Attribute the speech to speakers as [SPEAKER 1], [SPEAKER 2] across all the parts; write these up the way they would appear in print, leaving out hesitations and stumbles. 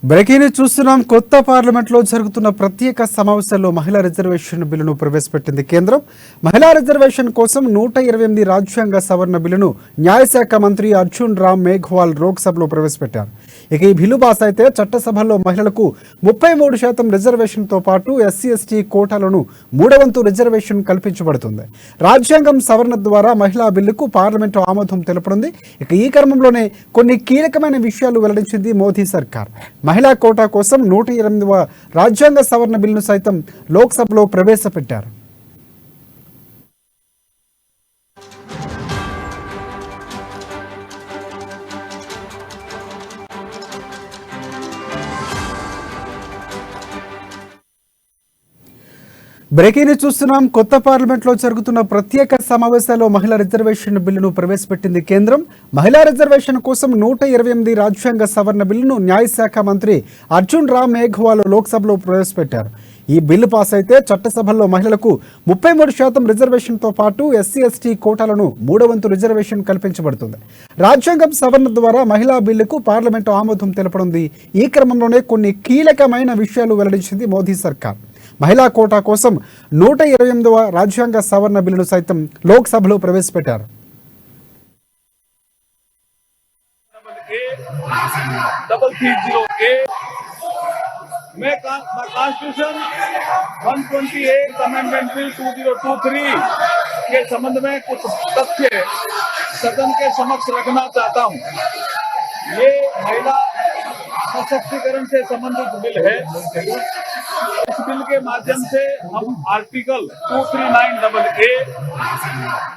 [SPEAKER 1] Breaking news చూస్తున్నాం. కొత్త parliament లో జరుగుతున్న ప్రత్యేక సమావేశాల్లో మహిళా రిజర్వేషన్ బిల్లును ప్రవేశపెట్టింది కేంద్రం. మహిళా రిజర్వేషన్ కోసం 128 రాజ్యాంగ సవరణ బిల్లును న్యాయశాఖ మంత్రి అర్జున్ రామ్ మేఘ్వాల్ లోక్సభలో ప్రవేశపెట్టారు. ఇక ఈ బిల్లు పాస్ అయితే చట్టసభల్లో మహిళలకు 33% రిజర్వేషన్తో పాటు ఎస్సీ ఎస్టీ కోటాలను 3/4 రిజర్వేషన్ కల్పించబడుతుంది. రాజ్యాంగం సవరణ ద్వారా మహిళా బిల్లుకు పార్లమెంటు ఆమోదం తెలపనుంది. ఇక ఈ క్రమంలోనే కొన్ని కీలకమైన విషయాలు వెల్లడించింది మోదీ సర్కార్. మహిళా కోటా కోసం 128వ రాజ్యాంగ సవరణ బిల్లును సైతం లోక్సభలో ప్రవేశపెట్టారు. బ్రేకింగ్ న్యూస్ చూస్తున్నాం. కొత్త పార్లమెంట్ లో జరుగుతున్న ప్రత్యేక సమావేశాల్లో మహిళా రిజర్వేషన్ బిల్లును ప్రవేశపెట్టింది కేంద్రం. మహిళా రిజర్వేషన్ కోసం 128 రాజ్యాంగ సవరణ బిల్లును న్యాయశాఖ మంత్రి అర్జున్ రామ్ మేఘ్వాల్ లోక్సభలో ప్రవేశపెట్టారు. ఈ బిల్లు పాస్ అయితే చట్టసభల్లో మహిళలకు 33% రిజర్వేషన్తో పాటు ఎస్సీ ఎస్టీ కోటాలను 3/4 రిజర్వేషన్ కల్పించబడుతుంది. రాజ్యాంగం సవరణ ద్వారా మహిళా బిల్లుకు పార్లమెంటు ఆమోదం తెలపనుంది. ఈ క్రమంలోనే కొన్ని కీలకమైన విషయాలు వెల్లడించింది మోదీ సర్కార్. మహిళా కోటా కోసం 128వ రాజ్యాంగ సవరణ బిల్లును సైతం లోక్సభలో ప్రవేశపెట్టారు.
[SPEAKER 2] मैं कॉन्स्टिट्यूशन 128 अमेंडमेंट बिल 2023 के संबंध में कुछ तथ्य सदन के समक्ष रखना चाहता हूं। ये महिला सशक्तिकरण से संबंधित बिल है। इस बिल के माध्यम से हम आर्टिकल 239AA,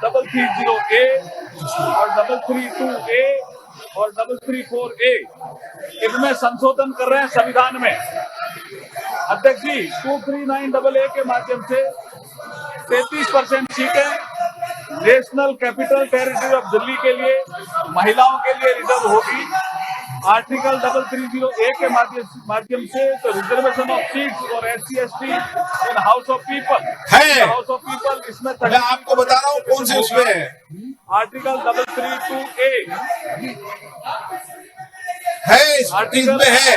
[SPEAKER 2] 330A और 332A और 334A इनमें संशोधन कर रहे हैं संविधान में। अध्यक्ष जी, 239AA के माध्यम से 33% सीटें national capital territory of Delhi के लिए महिलाओं के लिए रिजर्व होगी। आर्टिकल 330A के माध्यम से तो रिजर्वेशन ऑफ सीट्स और SC ST in house of people इसमें
[SPEAKER 3] मैं आपको बता रहा हूँ कौन से उसमें है।
[SPEAKER 2] आर्टिकल 332A
[SPEAKER 3] है इस में है